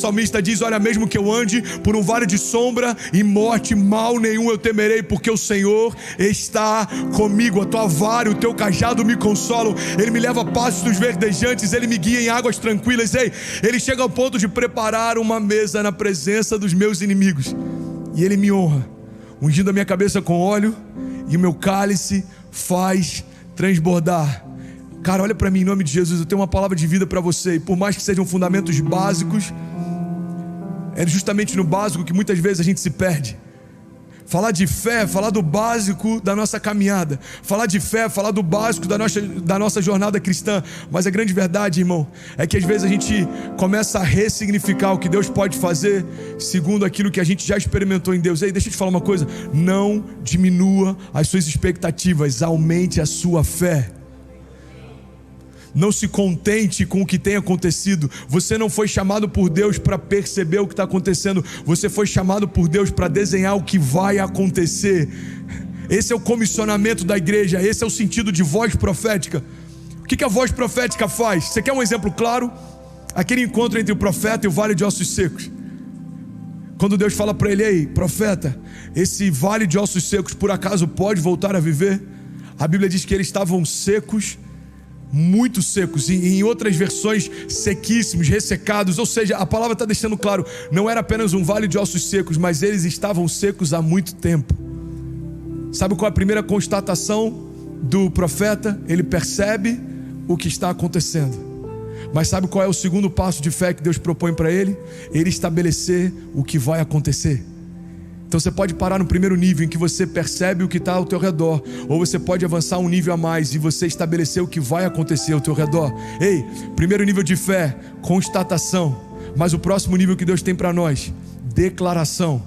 O salmista diz: olha, mesmo que eu ande por um vale de sombra e morte, mal nenhum eu temerei, porque o Senhor está comigo. A tua vara e o teu cajado me consolam. Ele me leva a pastos verdejantes, ele me guia em águas tranquilas. Ei, ele chega ao ponto de preparar uma mesa na presença dos meus inimigos, e ele me honra, ungindo a minha cabeça com óleo, e o meu cálice faz transbordar. Cara, olha para mim, em nome de Jesus, eu tenho uma palavra de vida para você. E por mais que sejam fundamentos básicos, é justamente no básico que muitas vezes a gente se perde. Falar de fé, falar do básico da nossa caminhada. Falar de fé, falar do básico da nossa jornada cristã. Mas a grande verdade, irmão, é que às vezes a gente começa a ressignificar o que Deus pode fazer segundo aquilo que a gente já experimentou em Deus. Ei, deixa eu te falar uma coisa: não diminua as suas expectativas, aumente a sua fé. Não se contente com o que tem acontecido. Você não foi chamado por Deus para perceber o que está acontecendo. Você foi chamado por Deus para desenhar o que vai acontecer. Esse é o comissionamento da igreja. Esse é o sentido de voz profética. O que a voz profética faz? Você quer um exemplo claro? Aquele encontro entre o profeta e o vale de ossos secos. Quando Deus fala para ele: ei, profeta, esse vale de ossos secos por acaso pode voltar a viver? A Bíblia diz que eles estavam secos, muito secos, e em outras versões sequíssimos, ressecados. Ou seja, a palavra está deixando claro, não era apenas um vale de ossos secos, mas eles estavam secos há muito tempo. Sabe qual é a primeira constatação do profeta? Ele percebe o que está acontecendo. Mas sabe qual é o segundo passo de fé que Deus propõe para ele? Ele estabelecer o que vai acontecer. Então você pode parar no primeiro nível, em que você percebe o que está ao teu redor, ou você pode avançar um nível a mais e você estabelecer o que vai acontecer ao teu redor. Ei, primeiro nível de fé, constatação. Mas o próximo nível que Deus tem para nós, declaração.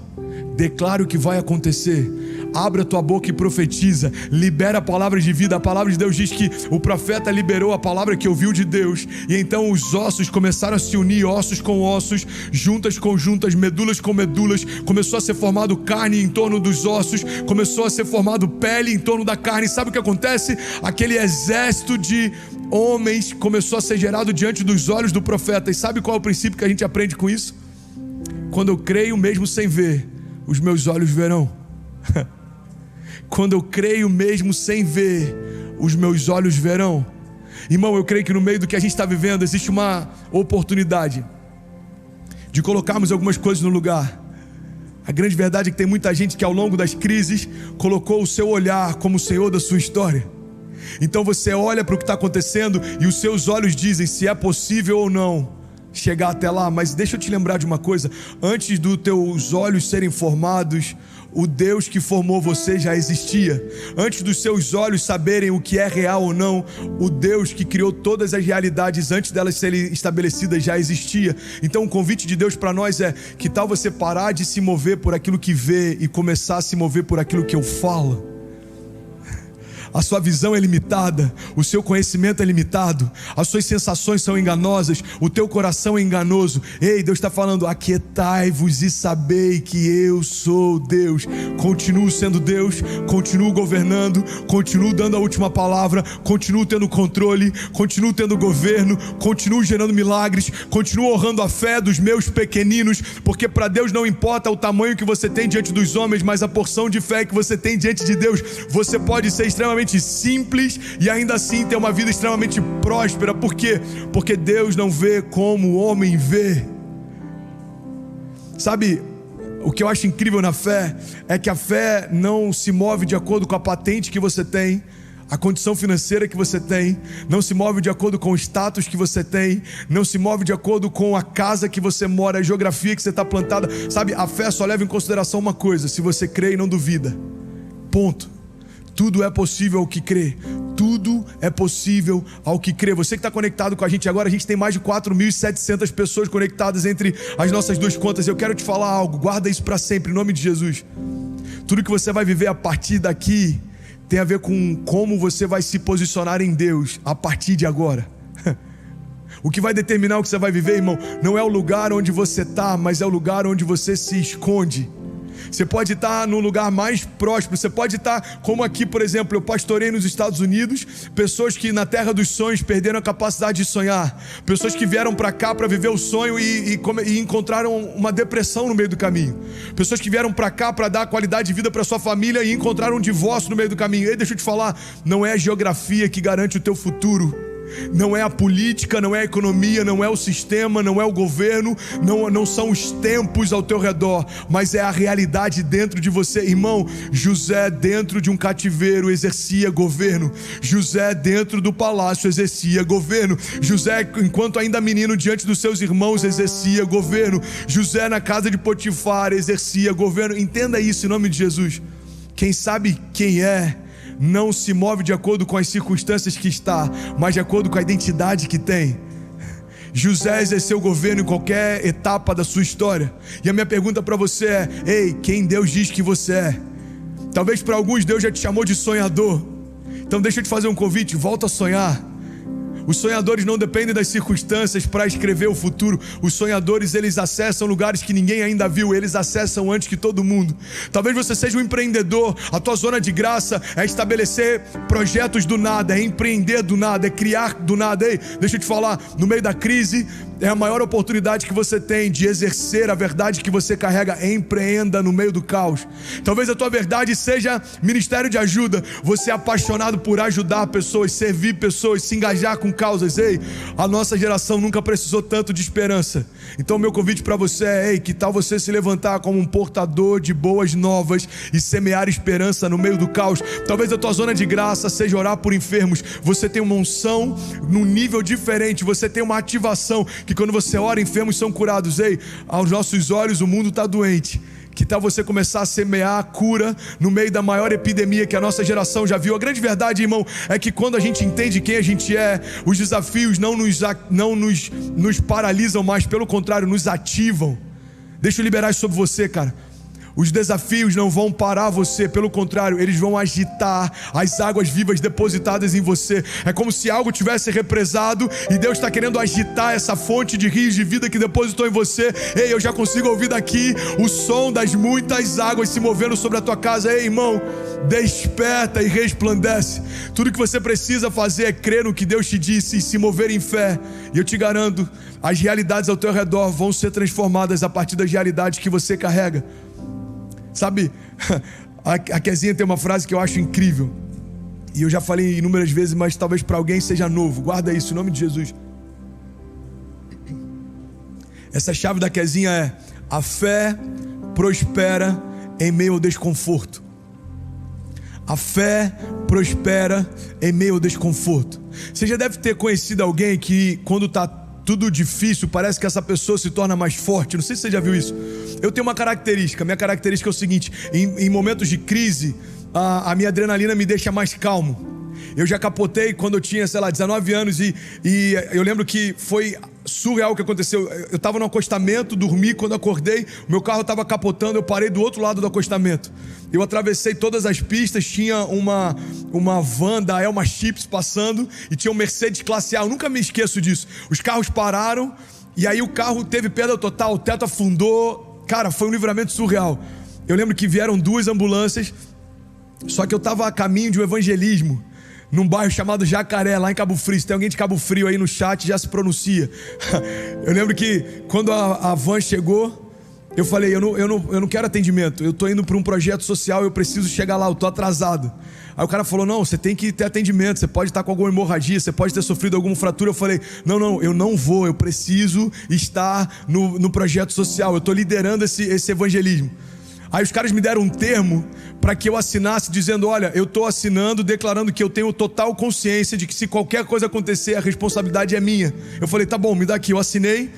Declara o que vai acontecer. Abre a tua boca e profetiza. Libera palavras de vida. A palavra de Deus diz que o profeta liberou a palavra que ouviu de Deus, e então os ossos começaram a se unir, ossos com ossos, juntas com juntas, medulas com medulas. Começou a ser formado carne em torno dos ossos, começou a ser formado pele em torno da carne. Sabe o que acontece? Aquele exército de homens começou a ser gerado diante dos olhos do profeta. E sabe qual é o princípio que a gente aprende com isso? Quando eu creio mesmo sem ver, os meus olhos verão. Quando eu creio mesmo sem ver, os meus olhos verão. Irmão, eu creio que no meio do que a gente está vivendo existe uma oportunidade de colocarmos algumas coisas no lugar. A grande verdade é que tem muita gente que ao longo das crises colocou o seu olhar como o Senhor da sua história. Então você olha para o que está acontecendo e os seus olhos dizem se é possível ou não chegar até lá. Mas deixa eu te lembrar de uma coisa: antes dos teus olhos serem formados, o Deus que formou você já existia. Antes dos seus olhos saberem o que é real ou não, o Deus que criou todas as realidades antes delas serem estabelecidas já existia. Então o convite de Deus para nós é: que tal você parar de se mover por aquilo que vê e começar a se mover por aquilo que eu falo? A sua visão é limitada, o seu conhecimento é limitado, as suas sensações são enganosas, o teu coração é enganoso. Ei, Deus está falando: aquietai-vos e sabei que eu sou Deus. Continuo sendo Deus, continuo governando, continuo dando a última palavra, continuo tendo controle, continuo tendo governo, continuo gerando milagres, continuo honrando a fé dos meus pequeninos, porque para Deus não importa o tamanho que você tem diante dos homens, mas a porção de fé que você tem diante de Deus. Você pode ser extremamente simples e ainda assim ter uma vida extremamente próspera. Por quê? Porque Deus não vê como o homem vê. Sabe, o que eu acho incrível na fé é que a fé não se move de acordo com a patente que você tem, a condição financeira que você tem, não se move de acordo com o status que você tem, não se move de acordo com a casa que você mora, a geografia que você está plantada. Sabe, a fé só leva em consideração uma coisa: se você crê e não duvida. Ponto. Tudo é possível ao que crê. Tudo é possível ao que crê. Você que está conectado com a gente agora, a gente tem mais de 4.700 pessoas conectadas entre as nossas duas contas. Eu quero te falar algo, guarda isso para sempre, em nome de Jesus. Tudo que você vai viver a partir daqui tem a ver com como você vai se posicionar em Deus a partir de agora. O que vai determinar o que você vai viver, irmão, não é o lugar onde você está, mas é o lugar onde você se esconde. Você pode estar no lugar mais próspero. Você pode estar, como aqui, por exemplo, eu pastorei nos Estados Unidos, pessoas que na terra dos sonhos perderam a capacidade de sonhar, pessoas que vieram para cá para viver o sonho e encontraram uma depressão no meio do caminho, pessoas que vieram para cá para dar qualidade de vida para sua família e encontraram um divórcio no meio do caminho. E deixa eu te falar, não é a geografia que garante o teu futuro. Não é a política, não é a economia, não é o sistema, não é o governo, não são os tempos ao teu redor, mas é a realidade dentro de você. Irmão, José dentro de um cativeiro exercia governo. José dentro do palácio exercia governo. José, enquanto ainda menino, diante dos seus irmãos, exercia governo. José na casa de Potifar exercia governo. Entenda isso em nome de Jesus. Quem sabe quem é não se move de acordo com as circunstâncias que está, mas de acordo com a identidade que tem. José exerceu governo em qualquer etapa da sua história. E a minha pergunta para você é: ei, quem Deus diz que você é? Talvez para alguns Deus já te chamou de sonhador. Então deixa eu te fazer um convite, volta a sonhar. Os sonhadores não dependem das circunstâncias para escrever o futuro. Os sonhadores, eles acessam lugares que ninguém ainda viu. Eles acessam antes que todo mundo. Talvez você seja um empreendedor. A tua zona de graça é estabelecer projetos do nada, é empreender do nada, é criar do nada. Ei, deixa eu te falar, no meio da crise é a maior oportunidade que você tem de exercer a verdade que você carrega. Empreenda no meio do caos. Talvez a tua verdade seja ministério de ajuda. Você é apaixonado por ajudar pessoas, servir pessoas, se engajar com causas. Ei, a nossa geração nunca precisou tanto de esperança. Então meu convite para você é: ei, que tal você se levantar como um portador de boas novas e semear esperança no meio do caos? Talvez a tua zona de graça seja orar por enfermos. Você tem uma unção num nível diferente. Você tem uma ativação que quando você ora, enfermos são curados. Ei, aos nossos olhos o mundo está doente. Que tal você começar a semear a cura no meio da maior epidemia que a nossa geração já viu? A grande verdade, irmão, é que quando a gente entende quem a gente é, os desafios não nos paralisam mais, pelo contrário, nos ativam. Deixa eu liberar isso sobre você, cara. Os desafios não vão parar você, pelo contrário, eles vão agitar as águas vivas depositadas em você. É como se algo tivesse represado e Deus está querendo agitar essa fonte de rios de vida que depositou em você. Ei, eu já consigo ouvir daqui o som das muitas águas se movendo sobre a tua casa. Ei, irmão, desperta e resplandece. Tudo que você precisa fazer é crer no que Deus te disse e se mover em fé. E eu te garanto, as realidades ao teu redor vão ser transformadas a partir das realidades que você carrega. Sabe, a Kezinha tem uma frase que eu acho incrível, e eu já falei inúmeras vezes, mas talvez para alguém seja novo. Guarda isso em nome de Jesus. Essa chave da Kezinha é: a fé prospera em meio ao desconforto. A fé prospera em meio ao desconforto. Você já deve ter conhecido alguém que, quando está tudo difícil, parece que essa pessoa se torna mais forte. Não sei se você já viu isso. Eu tenho uma característica. Minha característica é o seguinte: em momentos de crise, a minha adrenalina me deixa mais calmo. Eu já capotei quando eu tinha, 19 anos e eu lembro que foi surreal o que aconteceu. Eu estava no acostamento, dormi, quando acordei, o meu carro estava capotando, eu parei do outro lado do acostamento. Eu atravessei todas as pistas, tinha uma van da Elma Chips passando e tinha um Mercedes classe A, eu nunca me esqueço disso. Os carros pararam e aí o carro teve perda total, o teto afundou. Cara, foi um livramento surreal. Eu lembro que vieram 2 ambulâncias, só que eu estava a caminho de um evangelismo num bairro chamado Jacaré, lá em Cabo Frio. Se tem alguém de Cabo Frio aí no chat, já se pronuncia. Eu lembro que quando a van chegou, eu falei: eu não quero atendimento, eu estou indo para um projeto social, eu preciso chegar lá, eu estou atrasado. Aí o cara falou: não, você tem que ter atendimento, você pode estar com alguma hemorragia, você pode ter sofrido alguma fratura. Eu falei: não, eu não vou, eu preciso estar no projeto social, eu estou liderando esse evangelismo. Aí os caras me deram um termo para que eu assinasse, dizendo: olha, eu estou assinando, declarando que eu tenho total consciência de que se qualquer coisa acontecer, a responsabilidade é minha. Eu falei: tá bom, me dá aqui. Eu assinei,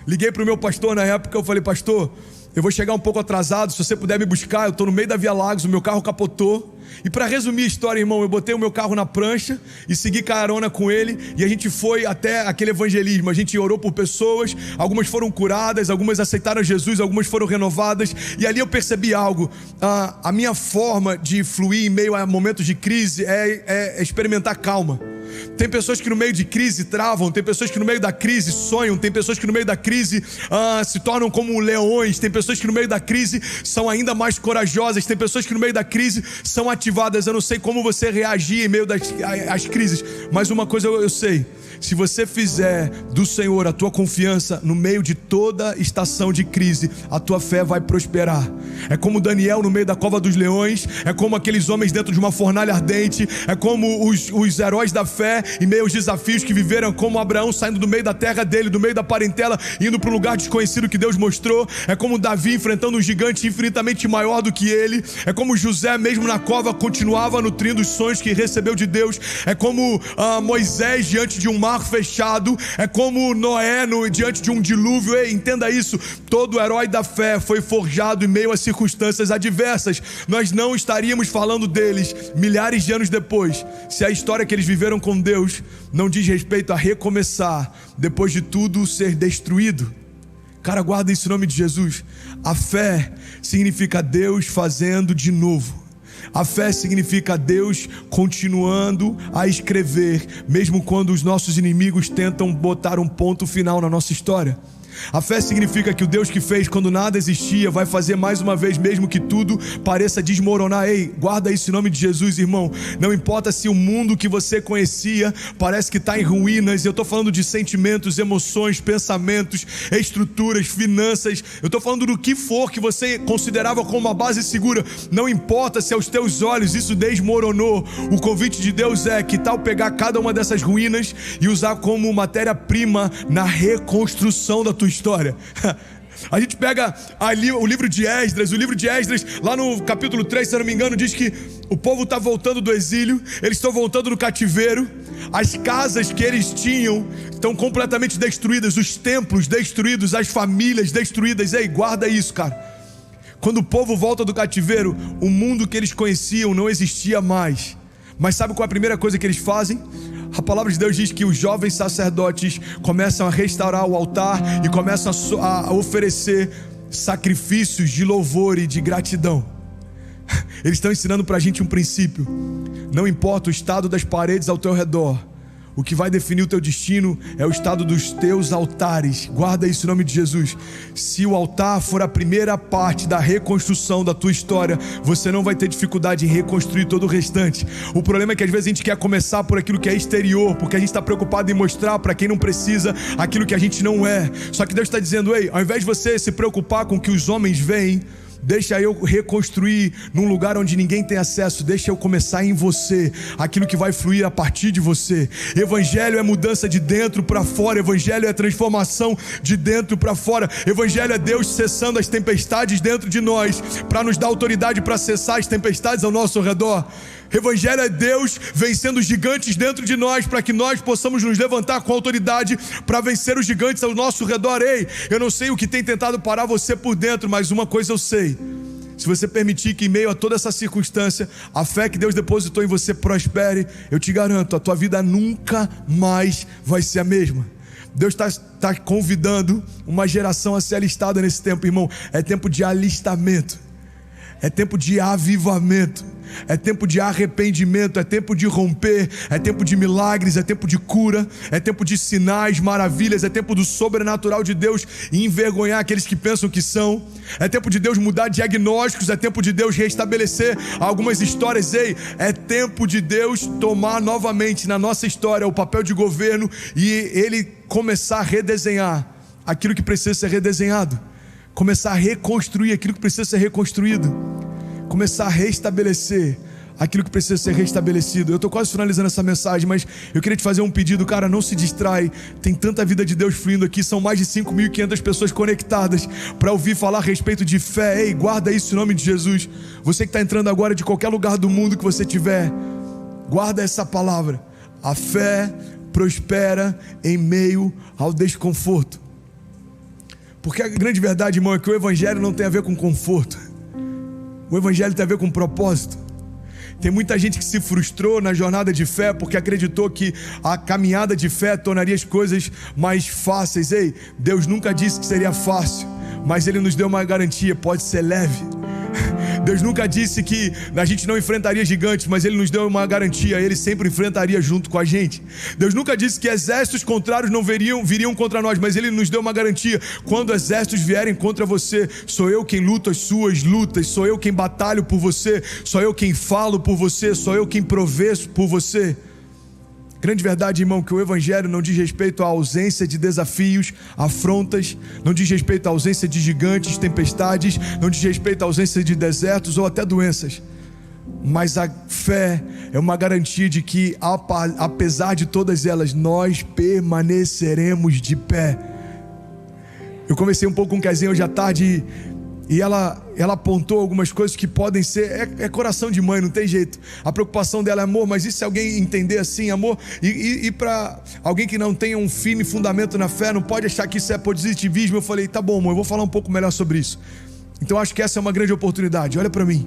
liguei para o meu pastor na época, eu falei: pastor, eu vou chegar um pouco atrasado, se você puder me buscar, eu estou no meio da Via Lagos, o meu carro capotou. E para resumir a história, irmão, eu botei o meu carro na prancha e segui carona com ele, e a gente foi até aquele evangelismo. A gente orou por pessoas, algumas foram curadas, algumas aceitaram Jesus, algumas foram renovadas. E ali eu percebi algo: a minha forma de fluir em meio a momentos de crise é experimentar calma. Tem pessoas que no meio de crise travam, tem pessoas que no meio da crise sonham, tem pessoas que no meio da crise se tornam como leões, tem pessoas que no meio da crise são ainda mais corajosas, tem pessoas que no meio da crise são ativadas. Eu não sei como você reagir em meio às crises, mas uma coisa eu sei: se você fizer do Senhor a tua confiança no meio de toda estação de crise, a tua fé vai prosperar. É como Daniel no meio da cova dos leões, é como aqueles homens dentro de uma fornalha ardente, é como os heróis da fé em meio aos desafios que viveram, como Abraão saindo do meio da terra dele, do meio da parentela, indo para um lugar desconhecido que Deus mostrou, é como Davi enfrentando um gigante infinitamente maior do que ele, é como José mesmo na cova continuava nutrindo os sonhos que recebeu de Deus, é como Moisés diante de um mar fechado, é como Noé diante de um dilúvio. Ei, entenda isso: todo herói da fé foi forjado em meio a circunstâncias adversas. Nós não estaríamos falando deles milhares de anos depois se a história que eles viveram com Deus não diz respeito a recomeçar depois de tudo ser destruído. Cara, guarda isso em nome de Jesus. A fé significa Deus fazendo de novo. A fé significa Deus continuando a escrever, mesmo quando os nossos inimigos tentam botar um ponto final na nossa história. A fé significa que o Deus que fez quando nada existia vai fazer mais uma vez, mesmo que tudo pareça desmoronar. Ei, guarda isso em nome de Jesus, irmão. Não importa se o mundo que você conhecia parece que está em ruínas. Eu estou falando de sentimentos, emoções, pensamentos, estruturas, finanças. Eu estou falando do que for que você considerava como uma base segura. Não importa se aos teus olhos isso desmoronou. O convite de Deus é: que tal pegar cada uma dessas ruínas e usar como matéria-prima na reconstrução da tua história? A gente pega ali o livro de Esdras. O livro de Esdras, lá no capítulo 3, se eu não me engano, diz que o povo está voltando do exílio, eles estão voltando do cativeiro, as casas que eles tinham estão completamente destruídas, os templos destruídos, as famílias destruídas. Ei, guarda isso, cara. Quando o povo volta do cativeiro, o mundo que eles conheciam não existia mais. Mas sabe qual é a primeira coisa que eles fazem? A palavra de Deus diz que os jovens sacerdotes começam a restaurar o altar e começam a oferecer sacrifícios de louvor e de gratidão. Eles estão ensinando para a gente um princípio: não importa o estado das paredes ao teu redor, o que vai definir o teu destino é o estado dos teus altares. Guarda isso em nome de Jesus. Se o altar for a primeira parte da reconstrução da tua história, você não vai ter dificuldade em reconstruir todo o restante. O problema é que às vezes a gente quer começar por aquilo que é exterior, porque a gente está preocupado em mostrar para quem não precisa aquilo que a gente não é. Só que Deus está dizendo: ei, ao invés de você se preocupar com o que os homens veem, deixa eu reconstruir num lugar onde ninguém tem acesso. Deixa eu começar em você aquilo que vai fluir a partir de você. Evangelho é mudança de dentro para fora. Evangelho é transformação de dentro para fora. Evangelho é Deus cessando as tempestades dentro de nós para nos dar autoridade para cessar as tempestades ao nosso redor. Evangelho é Deus vencendo os gigantes dentro de nós para que nós possamos nos levantar com autoridade para vencer os gigantes ao nosso redor. Ei, eu não sei o que tem tentado parar você por dentro, mas uma coisa eu sei: se você permitir que em meio a toda essa circunstância a fé que Deus depositou em você prospere, eu te garanto, a tua vida nunca mais vai ser a mesma. Deus está convidando uma geração a ser alistada nesse tempo, irmão. É tempo de alistamento, é tempo de avivamento, é tempo de arrependimento, é tempo de romper, é tempo de milagres, é tempo de cura, é tempo de sinais, maravilhas, é tempo do sobrenatural de Deus envergonhar aqueles que pensam que são, é tempo de Deus mudar diagnósticos, é tempo de Deus restabelecer algumas histórias. Ei, é tempo de Deus tomar novamente na nossa história o papel de governo e Ele começar a redesenhar aquilo que precisa ser redesenhado, começar a reconstruir aquilo que precisa ser reconstruído, começar a restabelecer aquilo que precisa ser restabelecido. Eu estou quase finalizando essa mensagem, mas eu queria te fazer um pedido. Cara, não se distrai. Tem tanta vida de Deus fluindo aqui. São mais de 5.500 pessoas conectadas para ouvir falar a respeito de fé. Ei, guarda isso em nome de Jesus. Você que está entrando agora de qualquer lugar do mundo que você estiver, guarda essa palavra: a fé prospera em meio ao desconforto. Porque a grande verdade, irmão, é que o Evangelho não tem a ver com conforto. O Evangelho tem a ver com propósito. Tem muita gente que se frustrou na jornada de fé porque acreditou que a caminhada de fé tornaria as coisas mais fáceis. Ei, Deus nunca disse que seria fácil, mas Ele nos deu uma garantia: pode ser leve. Deus nunca disse que a gente não enfrentaria gigantes, mas Ele nos deu uma garantia: Ele sempre enfrentaria junto com a gente. Deus nunca disse que exércitos contrários não viriam contra nós, mas Ele nos deu uma garantia: quando exércitos vierem contra você, sou eu quem luto as suas lutas, sou eu quem batalho por você, sou eu quem falo por você, sou eu quem provê por você. Grande verdade, irmão, que o Evangelho não diz respeito à ausência de desafios, afrontas, não diz respeito à ausência de gigantes, tempestades, não diz respeito à ausência de desertos ou até doenças. Mas a fé é uma garantia de que, apesar de todas elas, nós permaneceremos de pé. Eu conversei um pouco com o Kezinha hoje à tarde e ela apontou algumas coisas que podem ser... É coração de mãe, não tem jeito. A preocupação dela é amor, mas e se alguém entender assim, amor? E para alguém que não tenha um firme fundamento na fé, não pode achar que isso é positivismo. Eu falei, tá bom, amor, eu vou falar um pouco melhor sobre isso. Então acho que essa é uma grande oportunidade. Olha para mim.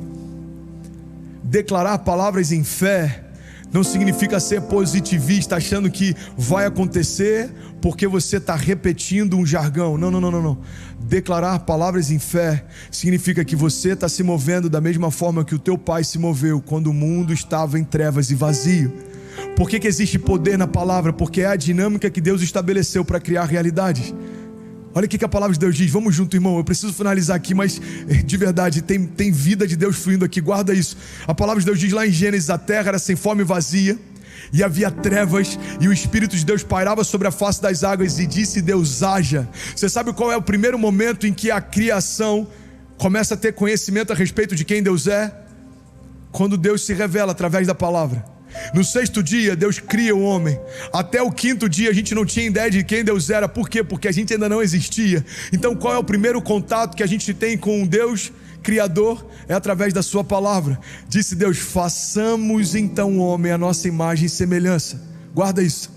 Declarar palavras em fé não significa ser positivista, achando que vai acontecer porque você está repetindo um jargão. Não. Declarar palavras em fé significa que você está se movendo da mesma forma que o teu pai se moveu quando o mundo estava em trevas e vazio. Por que existe poder na palavra? Porque é a dinâmica que Deus estabeleceu para criar realidades. Olha o que a palavra de Deus diz. Vamos junto, irmão. Eu preciso finalizar aqui, mas de verdade tem vida de Deus fluindo aqui. Guarda isso. A palavra de Deus diz lá em Gênesis: a terra era sem forma e vazia, e havia trevas, e o Espírito de Deus pairava sobre a face das águas, e disse Deus: haja. Você sabe qual é o primeiro momento em que a criação começa a ter conhecimento a respeito de quem Deus é? Quando Deus se revela através da palavra. No 6º dia Deus cria o homem. Até o 5º dia a gente não tinha ideia de quem Deus era. Por quê? Porque a gente ainda não existia. Então qual é o primeiro contato que a gente tem com Deus Criador? É através da sua palavra. Disse Deus: façamos então o homem à nossa imagem e semelhança. Guarda isso.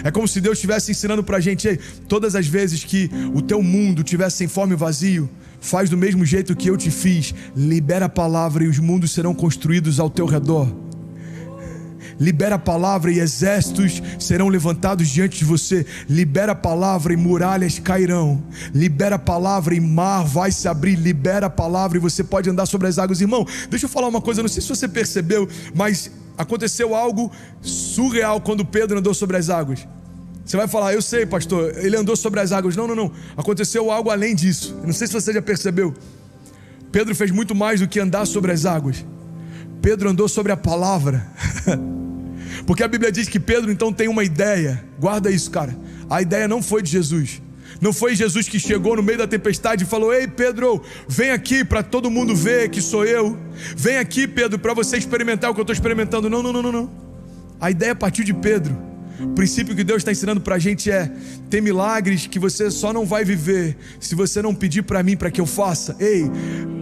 É como se Deus estivesse ensinando pra gente: ei, todas as vezes que o teu mundo estivesse sem forma e vazio, faz do mesmo jeito que eu te fiz. Libera a palavra e os mundos serão construídos ao teu redor. Libera a palavra e exércitos serão levantados diante de você. Libera a palavra e muralhas cairão. Libera a palavra e mar vai se abrir. Libera a palavra e você pode andar sobre as águas. Irmão, deixa eu falar uma coisa, não sei se você percebeu, mas aconteceu algo surreal quando Pedro andou sobre as águas. Você vai falar: eu sei, pastor, ele andou sobre as águas. Não. Aconteceu algo além disso. Não sei se você já percebeu. Pedro fez muito mais do que andar sobre as águas. Pedro andou sobre a palavra. Porque a Bíblia diz que Pedro então tem uma ideia. Guarda isso, cara. A ideia não foi de Jesus. Não foi Jesus que chegou no meio da tempestade e falou: ei, Pedro, vem aqui para todo mundo ver que sou eu. Vem aqui, Pedro, para você experimentar o que eu estou experimentando. Não. A ideia partiu de Pedro. O princípio que Deus está ensinando para a gente é: tem milagres que você só não vai viver se você não pedir para mim para que eu faça. Ei,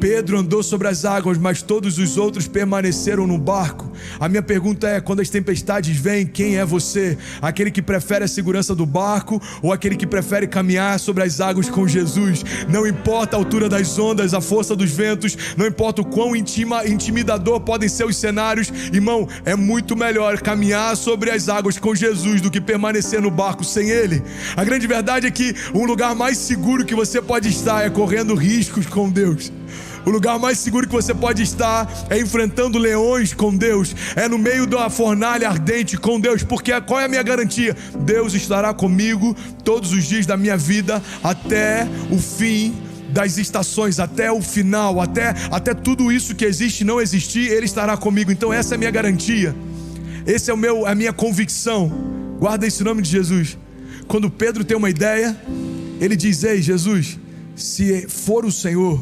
Pedro andou sobre as águas, mas todos os outros permaneceram no barco. A minha pergunta é: quando as tempestades vêm, quem é você? Aquele que prefere a segurança do barco ou aquele que prefere caminhar sobre as águas com Jesus? Não importa a altura das ondas, a força dos ventos, não importa o quão intimidador podem ser os cenários, irmão, é muito melhor caminhar sobre as águas com Jesus do que permanecer no barco sem Ele. A grande verdade é que o lugar mais seguro que você pode estar é correndo riscos com Deus. O lugar mais seguro que você pode estar é enfrentando leões com Deus, é no meio da fornalha ardente com Deus. Porque qual é a minha garantia? Deus estará comigo todos os dias da minha vida, até o fim das estações, até o final, até tudo isso que existe não existir, Ele estará comigo. Então essa é a minha garantia, esse é a minha convicção. Guarda esse nome de Jesus. Quando Pedro tem uma ideia, ele diz: ei, Jesus, se for o Senhor,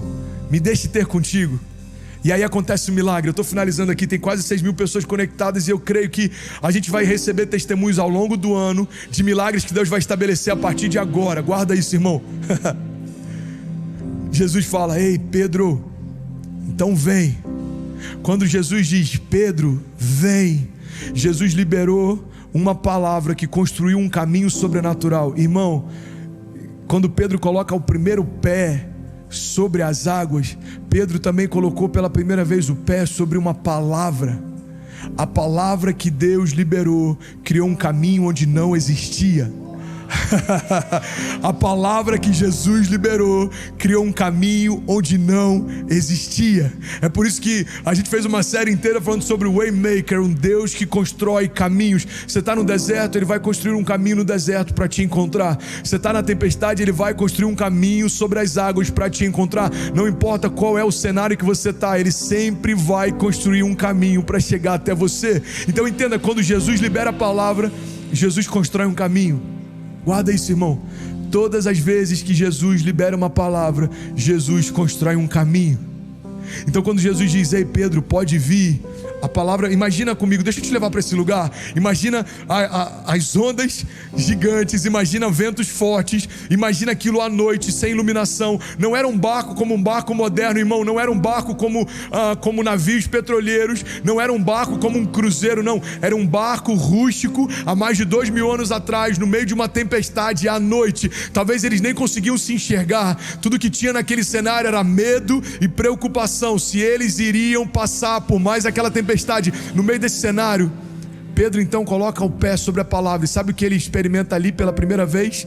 me deixe ter contigo. E aí acontece um milagre. Eu estou finalizando aqui, tem quase 6.000 pessoas conectadas, e eu creio que a gente vai receber testemunhos ao longo do ano de milagres que Deus vai estabelecer a partir de agora. Guarda isso, irmão. Jesus fala: ei, Pedro, então vem. Quando Jesus diz: Pedro, vem, Jesus liberou uma palavra que construiu um caminho sobrenatural. Irmão, quando Pedro coloca o primeiro pé sobre as águas, Pedro também colocou pela primeira vez o pé sobre uma palavra. A palavra que Deus liberou criou um caminho onde não existia. A palavra que Jesus liberou criou um caminho onde não existia. É por isso que a gente fez uma série inteira falando sobre o Waymaker, um Deus que constrói caminhos. Você está no deserto, Ele vai construir um caminho no deserto para te encontrar. Você está na tempestade, Ele vai construir um caminho sobre as águas para te encontrar. Não importa qual é o cenário que você está, Ele sempre vai construir um caminho para chegar até você. Então entenda, quando Jesus libera a palavra, Jesus constrói um caminho. Guarda isso, irmão. Todas as vezes que Jesus libera uma palavra, Jesus constrói um caminho. Então quando Jesus diz: ei Pedro, pode vir, a palavra, imagina comigo, deixa eu te levar para esse lugar. Imagina as ondas gigantes, imagina ventos fortes, imagina aquilo à noite, sem iluminação. Não era um barco como um barco moderno, irmão. Não era um barco como navios petroleiros. Não era um barco como um cruzeiro, não. Era um barco rústico, há mais de 2000 anos atrás, no meio de uma tempestade à noite. Talvez eles nem conseguiam se enxergar. Tudo que tinha naquele cenário era medo e preocupação, se eles iriam passar por mais aquela tempestade. No meio desse cenário, Pedro então coloca o pé sobre a palavra. E sabe o que ele experimenta ali pela primeira vez?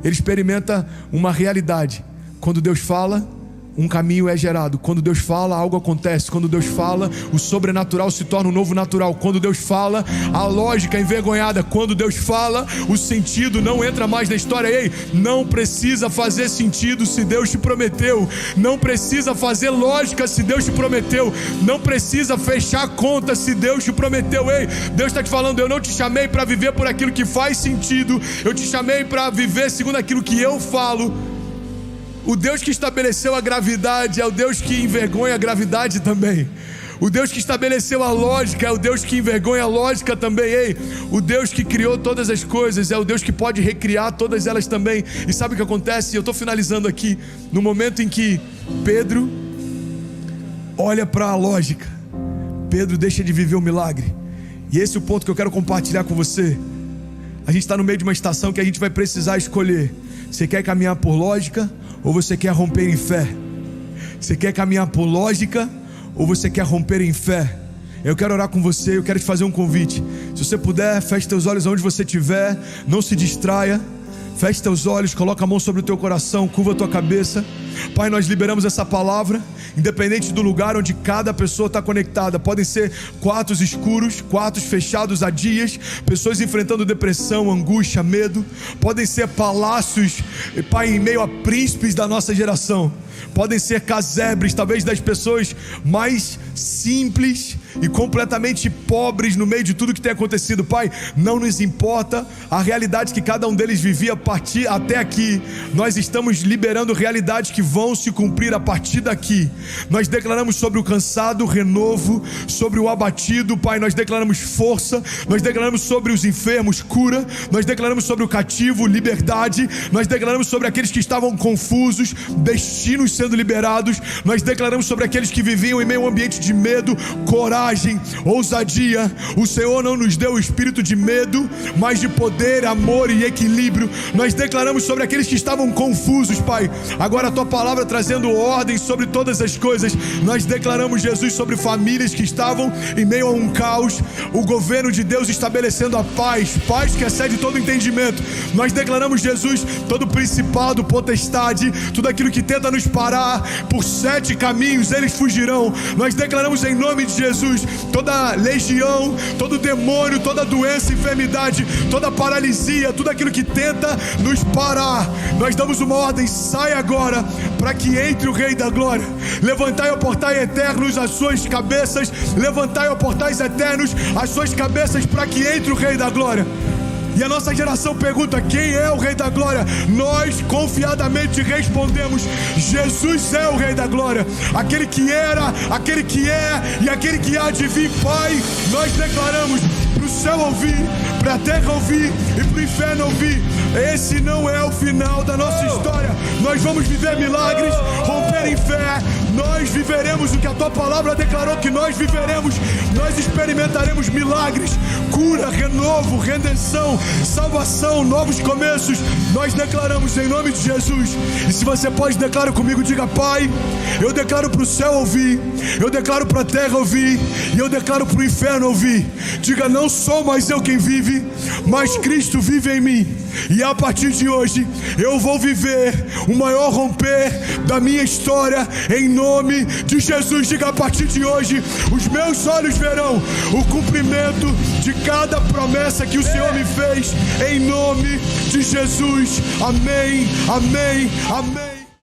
Ele experimenta uma realidade. Quando Deus fala, um caminho é gerado. Quando Deus fala, algo acontece. Quando Deus fala, o sobrenatural se torna um novo natural. Quando Deus fala, a lógica é envergonhada. Quando Deus fala, o sentido não entra mais na história. Ei, não precisa fazer sentido se Deus te prometeu. Não precisa fazer lógica se Deus te prometeu. Não precisa fechar conta se Deus te prometeu. Ei, Deus está te falando: eu não te chamei para viver por aquilo que faz sentido. Eu te chamei para viver segundo aquilo que eu falo. O Deus que estabeleceu a gravidade é o Deus que envergonha a gravidade também. O Deus que estabeleceu a lógica é o Deus que envergonha a lógica também. Ei, o Deus que criou todas as coisas é o Deus que pode recriar todas elas também. E sabe o que acontece? Eu estou finalizando aqui. No momento em que Pedro olha para a lógica, Pedro deixa de viver o milagre. E esse é o ponto que eu quero compartilhar com você. A gente está no meio de uma estação que a gente vai precisar escolher. Você quer caminhar por lógica ou você quer romper em fé? Você quer caminhar por lógica ou você quer romper em fé? Eu quero orar com você, eu quero te fazer um convite. Se você puder, feche teus olhos onde você estiver, não se distraia. Feche teus olhos, coloca a mão sobre o teu coração, curva a tua cabeça. Pai, nós liberamos essa palavra, independente do lugar onde cada pessoa está conectada. Podem ser quartos escuros, quartos fechados há dias, pessoas enfrentando depressão, angústia, medo. Podem ser palácios, Pai, em meio a príncipes da nossa geração. Podem ser casebres, talvez das pessoas mais simples e completamente pobres no meio de tudo que tem acontecido. Pai, não nos importa a realidade que cada um deles vivia a partir até aqui. Nós estamos liberando realidades que vão se cumprir a partir daqui. Nós declaramos sobre o cansado renovo, sobre o abatido, Pai, nós declaramos força. Nós declaramos sobre os enfermos cura. Nós declaramos sobre o cativo liberdade. Nós declaramos sobre aqueles que estavam confusos destinos sendo liberados. Nós declaramos sobre aqueles que viviam em meio a um ambiente de medo coragem, ousadia. O Senhor não nos deu o espírito de medo, mas de poder, amor e equilíbrio. Nós declaramos sobre aqueles que estavam confusos, Pai, agora a Tua palavra trazendo ordem sobre todas as coisas. Nós declaramos, Jesus, sobre famílias que estavam em meio a um caos, o governo de Deus estabelecendo a paz, paz que excede todo entendimento. Nós declaramos, Jesus, todo principado, potestade, tudo aquilo que tenta nos parar, por 7 caminhos eles fugirão. Nós declaramos em nome de Jesus, toda legião, todo demônio, toda doença, enfermidade, toda paralisia, tudo aquilo que tenta nos parar, nós damos uma ordem: sai agora, para que entre o Rei da Glória. Levantai, ó portais eternos, as suas cabeças. Levantai, ó portais eternos, as suas cabeças, para que entre o Rei da Glória. E a nossa geração pergunta: quem é o Rei da Glória? Nós confiadamente respondemos: Jesus é o Rei da Glória, aquele que era, aquele que é e aquele que há de vir. Pai, nós declaramos para o céu ouvir, para a terra ouvir e para o inferno ouvir: esse não é o final da nossa história. Nós vamos viver milagres, romper em fé. Nós viveremos o que a Tua palavra declarou que nós viveremos. Nós experimentaremos milagres, cura, renovo, redenção, salvação, novos começos. Nós declaramos em nome de Jesus. E se você pode, declara comigo, diga: Pai, eu declaro para o céu ouvir, eu declaro para a terra ouvir, e eu declaro para o inferno ouvir. Diga: não sou mais eu quem vive, mas Cristo vive em mim. E a partir de hoje eu vou viver o maior romper da minha história, em nome de Jesus. Diga: a partir de hoje os meus olhos verão o cumprimento de cada promessa que o Senhor me fez, em nome de Jesus. Amém, amém, amém.